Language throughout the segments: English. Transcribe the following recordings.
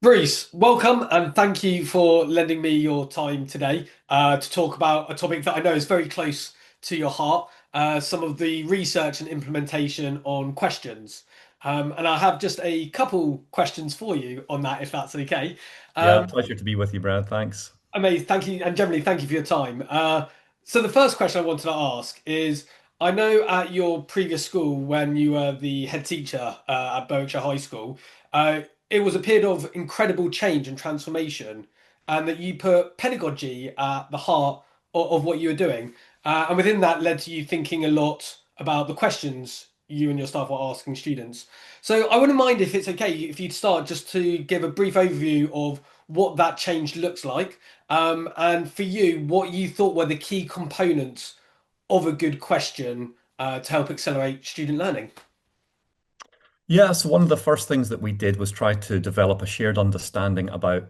Bruce, welcome and thank you for lending me your time today to talk about a topic that I know is very close to your heart, some of the research and implementation on questions. And I have just a couple questions for you on that, if that's okay. Yeah, Um, pleasure to be with you, Brad. Thanks. Amazing, thank you, and generally thank you for your time. So the first question I wanted to ask is, I know at your previous school when you were the head teacher at Berwickshire High School, uh, it was a period of incredible change and transformation, and that you put pedagogy at the heart of what you were doing, and within that led to you thinking a lot about the questions you and your staff were asking students. So I wouldn't mind if it's okay if you'd start just to give a brief overview of what that change looks like and for you, what you thought were the key components of a good question to help accelerate student learning. Yeah, so one of the first things that we did was try to develop a shared understanding about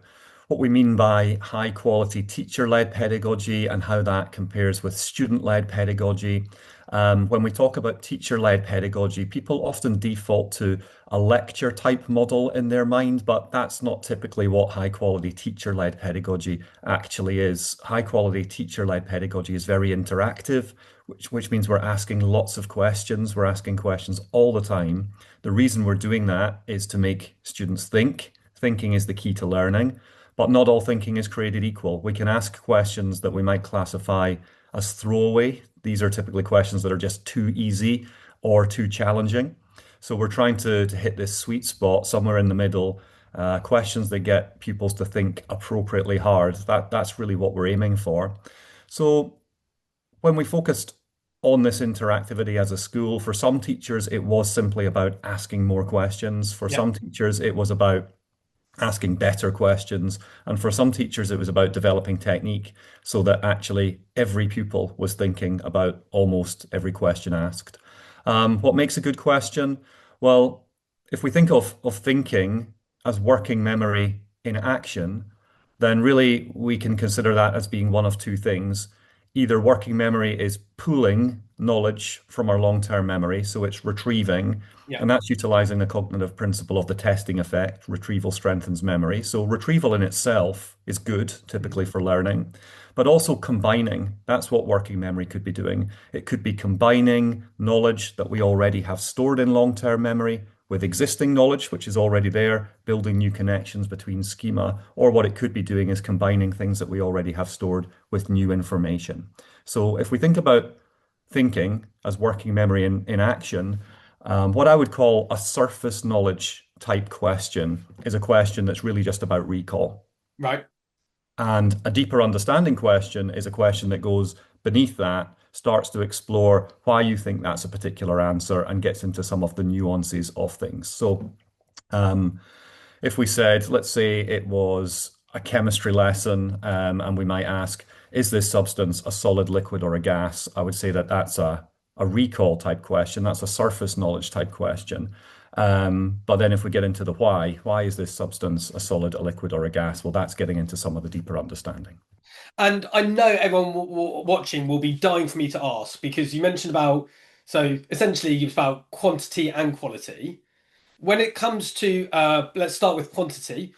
what we mean by high quality teacher-led pedagogy and how that compares with student-led pedagogy. When we talk about teacher-led pedagogy, people often default to a lecture type model in their mind, but that's not typically what high quality teacher-led pedagogy actually is. High quality teacher-led pedagogy is very interactive, which means we're asking lots of questions. We're asking questions all the time. The reason we're doing that is to make students think. Thinking is the key to learning, but not all thinking is created equal. We can ask questions that we might classify as throwaway. These are typically questions that are just too easy or too challenging. So we're trying to hit this sweet spot somewhere in the middle, questions that get pupils to think appropriately hard. That's really what we're aiming for. So when we focused on this interactivity as a school, for some teachers, it was simply about asking more questions. For Yeah. some teachers, it was about asking better questions. And for some teachers, it was about developing technique so that actually every pupil was thinking about almost every question asked. What makes a good question? Well, if we think of thinking as working memory in action, then really we can consider that as being one of two things. Either working memory is pooling knowledge from our long-term memory, so it's retrieving, Yeah. and that's utilizing the cognitive principle of the testing effect. Retrieval strengthens memory. So retrieval in itself is good, typically for learning, but also combining. That's what working memory could be doing. It could be combining knowledge that we already have stored in long-term memory with existing knowledge, which is already there, building new connections between schema, or what it could be doing is combining things that we already have stored with new information. So if we think about thinking as working memory in action, what I would call a surface knowledge type question is a question that's really just about recall. Right. And a deeper understanding question is a question that goes beneath that, starts to explore why you think that's a particular answer and gets into some of the nuances of things. So, um, if we said, let's say it was a chemistry lesson, and we might ask, is this substance a solid, liquid, or a gas? I would say that that's a recall type question. That's a surface knowledge type question. But then if we get into the why is this substance a solid, a liquid, or a gas? Well, that's getting into some of the deeper understanding. And I know everyone watching will be dying for me to ask because you mentioned about, so essentially it's about quantity and quality. When it comes to, let's start with quantity,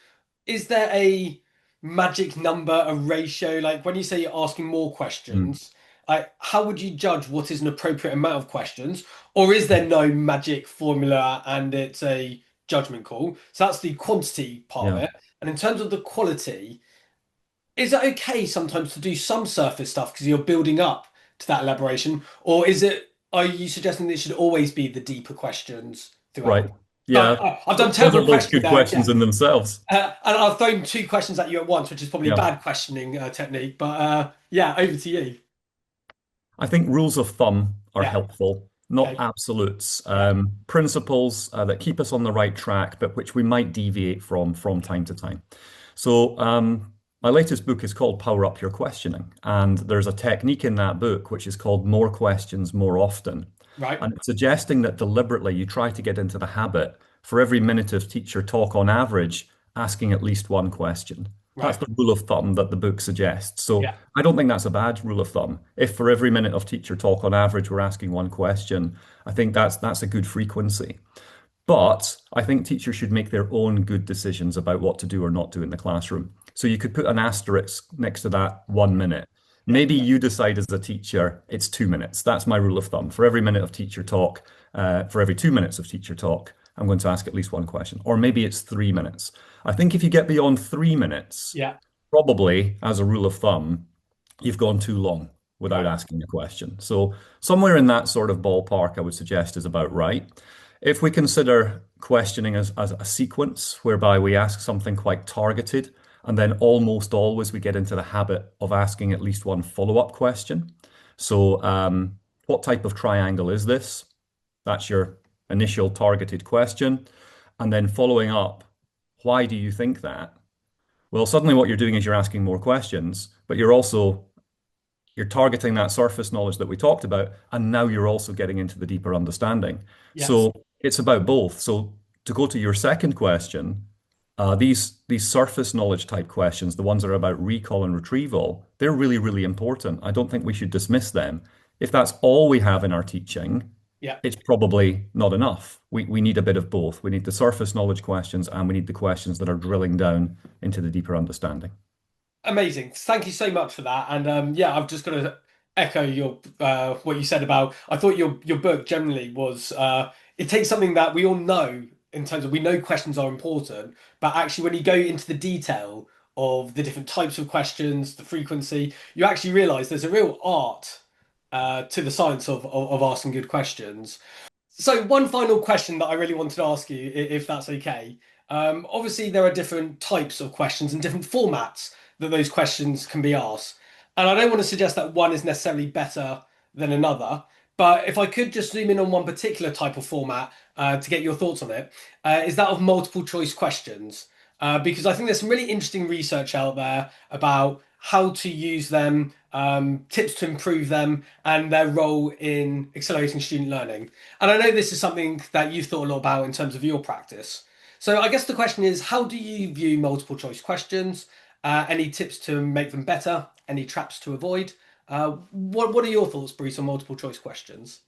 is there a magic number, a ratio? Like when you say you're asking more Mm. questions, like how would you judge what is an appropriate amount of questions? Or is there no magic formula and it's a judgment call? So that's the quantity part of Yeah. it. And in terms of the quality, is it okay sometimes to do some surface stuff because you're building up to that elaboration? Or are you suggesting that it should always be the deeper questions Right. throughout? Sorry, Yeah. I've done Those are terrible both questioning good there. Yeah. questions in themselves. And I've thrown two questions at you at once, which is probably Yeah. bad questioning technique. But yeah, over to you. I think rules of thumb are Yeah. helpful, not Okay. absolutes. Yeah. Principles that keep us on the right track, but which we might deviate from time to time. So, my latest book is called Power Up Your Questioning, and there's a technique in that book which is called more questions more often. Right. And it's suggesting that deliberately you try to get into the habit for every minute of teacher talk on average, asking at least one question. That's Right. the rule of thumb that the book suggests. So Yeah. I don't think that's a bad rule of thumb. If for every minute of teacher talk on average we're asking one question, I think that's a good frequency. But I think teachers should make their own good decisions about what to do or not do in the classroom. So you could put an asterisk next to that 1 minute. Yeah. Maybe you decide as a teacher it's 2 minutes. That's my rule of thumb. For every minute of teacher talk, for every 2 minutes of teacher talk, I'm going to ask at least one question. Or maybe it's 3 minutes. I think if you get beyond 3 minutes, Yeah. probably as a rule of thumb, you've gone too long without Right. asking a question. So somewhere in that sort of ballpark, I would suggest is about right. If we consider questioning as a sequence whereby we ask something quite targeted, and then almost always we get into the habit of asking at least one follow-up question. So, what type of triangle is this? That's your initial targeted question. And then following up, why do you think that? Well, suddenly what you're doing is you're asking more questions, but you're targeting that surface knowledge that we talked about, and now you're also getting into the deeper understanding. Yes. So it's about both. So to go to your second question, these surface knowledge type questions, the ones that are about recall and retrieval, they're really, really important. I don't think we should dismiss them. If that's all we have in our teaching, Yeah. it's probably not enough. We need a bit of both. We need the surface knowledge questions and we need the questions that are drilling down into the deeper understanding. Amazing. Thank you so much for that. And yeah, I've just got to echo your what you said about. I thought your book generally was it takes something that we all know in terms of we know questions are important, but actually when you go into the detail of the different types of questions, the frequency, you actually realize there's a real art to the science of asking good questions. So one final question that I really wanted to ask you, if that's okay. Obviously, there are different types of questions and different formats that those questions can be asked. And I don't want to suggest that one is necessarily better than another. But if I could just zoom in on one particular type of format to get your thoughts on it, is that of multiple choice questions. Because I think there's some really interesting research out there about how to use them, tips to improve them, and their role in accelerating student learning. And I know this is something that you've thought a lot about in terms of your practice. So I guess the question is, how do you view multiple choice questions? Any tips to make them better? Any traps to avoid? What are your thoughts, Bruce, on multiple choice questions?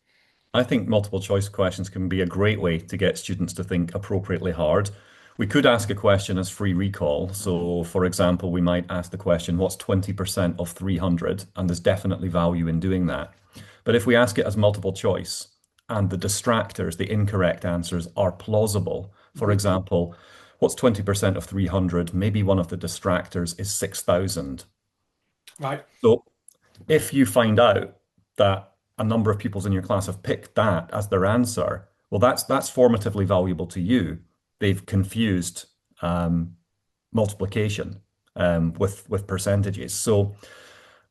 I think multiple choice questions can be a great way to get students to think appropriately hard. We could ask a question as free recall. So, for example, we might ask the question, what's 20% of 300? And there's definitely value in doing that. But if we ask it as multiple choice and the distractors, the incorrect answers are plausible, for Mhm. example, what's 20% of 300? Maybe one of the distractors is 6,000. Right. So if you find out that a number of pupils in your class have picked that as their answer, well, that's formatively valuable to you. They've confused um, multiplication with percentages. So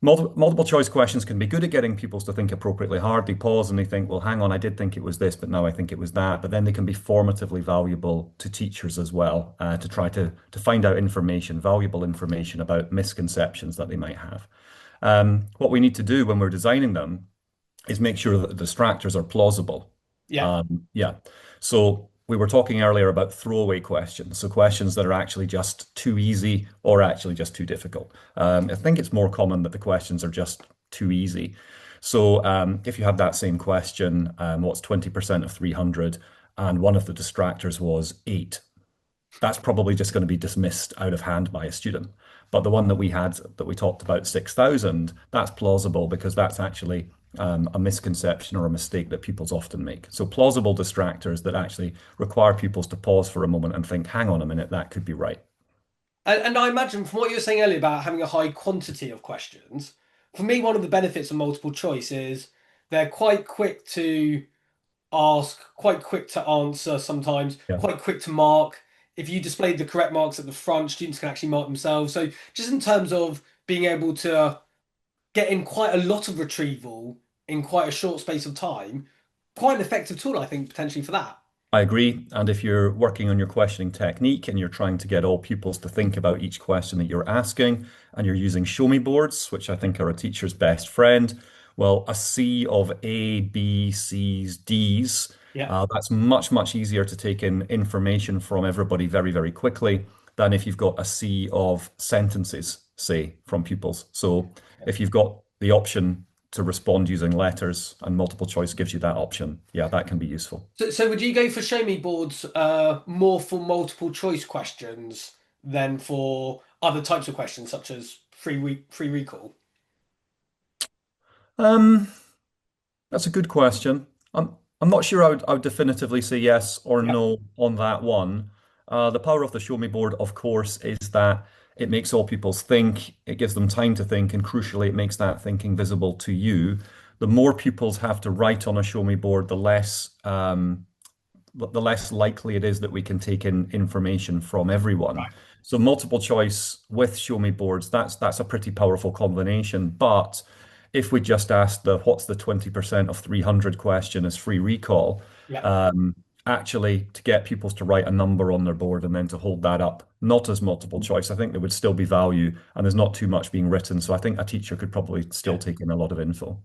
multiple choice questions can be good at getting pupils to think appropriately hard. They pause and they think, well, hang on, I did think it was this, but now I think it was that. But then they can be formatively valuable to teachers as well, to try to find out information, valuable information about misconceptions that they might have. What we need to do when we're designing them is make sure that the distractors are plausible. Yeah. Yeah. So we were talking earlier about throwaway questions. So questions that are actually just too easy or actually just too difficult. I think it's more common that the questions are just too easy. So if you have that same question, what's 20% of 300? And one of the distractors was 8, that's probably just going to be dismissed out of hand by a student. But the one that we had that we talked about, 6,000, that's plausible because that's actually a misconception or a mistake that pupils often make. So plausible distractors that actually require pupils to pause for a moment and think, hang on a minute, that could be right. And I imagine from what you were saying earlier about having a high quantity of questions, for me, one of the benefits of multiple choice is they're quite quick to ask, quite quick to answer sometimes, Yeah. quite quick to mark. If you display the correct marks at the front, students can actually mark themselves. So just in terms of being able to get in quite a lot of retrieval in quite a short space of time, quite an effective tool, I think, potentially for that. I agree. And if you're working on your questioning technique and you're trying to get all pupils to think about each question that you're asking, and you're using show me boards, which I think are a teacher's best friend, well, a sea of A, B, C's, D's, Yeah. that's much, much easier to take in information from everybody very, very quickly than if you've got a sea of sentences, say, from pupils. So if you've got the option to respond using letters, and multiple choice gives you that option. Yeah, that can be useful. So would you go for show me boards more for multiple choice questions than for other types of questions such as free recall? Um, that's a good question. I'm not sure I would definitively say yes or Yeah, no on that one. The power of the Show Me board, of course, is that it makes all pupils think, it gives them time to think, and crucially, it makes that thinking visible to you. The more pupils have to write on a Show Me board, the less likely it is that we can take in information from everyone. right. So multiple choice with show me boards, that's a pretty powerful combination. But if we just ask the what's the 20% of 300 question as free recall, Yeah, um, actually to get pupils to write a number on their board and then to hold that up, not as multiple choice, I think there would still be value and there's not too much being written. So I think a teacher could probably still yeah. take in a lot of info.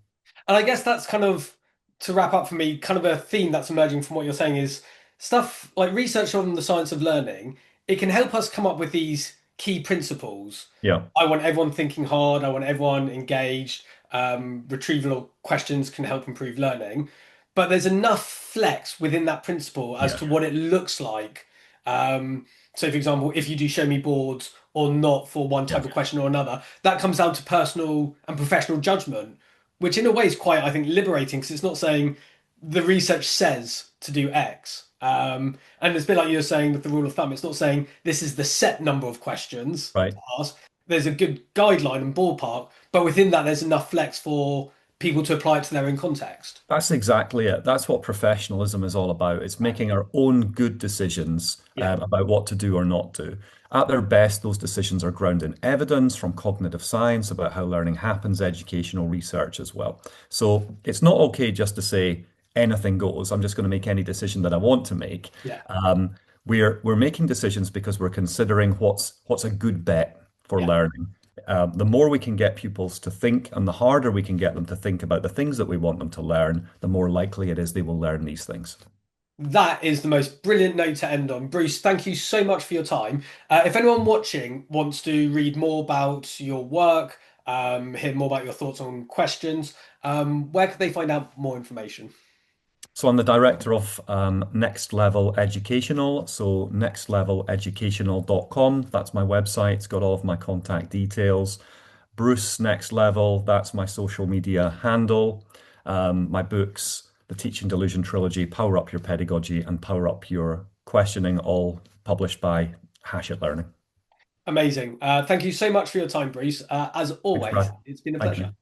And I guess that's kind of, to wrap up for me, kind of a theme that's emerging from what you're saying is stuff like research on the science of learning. It can help us come up with these key principles. Yeah, I want everyone thinking hard. I want everyone engaged. Retrieval questions can help improve learning, but there's enough flex within that principle as yeah, to what it looks like. So, for example, if you do show me boards or not for one yeah, type of question or another, that comes down to personal and professional judgment, which in a way is quite, I think, liberating because it's not saying the research says to do X. And it's a bit like you were saying with the rule of thumb. It's not saying this is the set number of questions right. to ask. There's a good guideline and ballpark, but within that, there's enough flex for people to apply it to their own context. That's exactly it. That's what professionalism is all about. It's making our own good decisions Yeah, about what to do or not do. At their best, those decisions are grounded in evidence from cognitive science about how learning happens, educational research as well. So it's not okay just to say anything goes. I'm just going to make any decision that I want to make. yeah, Um, we're making decisions because we're considering what's a good bet for yeah. learning. The more we can get pupils to think and the harder we can get them to think about the things that we want them to learn, the more likely it is they will learn these things. That is the most brilliant note to end on. Bruce, thank you so much for your time. If anyone watching wants to read more about your work, hear more about your thoughts on questions, where could they find out more information? So I'm the director of Next Level Educational. So nextleveleducational.com. That's my website. It's got all of my contact details. Bruce Next Level, that's my social media handle. My books, the Teaching Delusion Trilogy, Power Up Your Pedagogy, and Power Up Your Questioning, all published by Hachette Learning. Amazing. Thank you so much for your time, Bruce. As Thanks, always, Brad. it's been a Thank you. pleasure.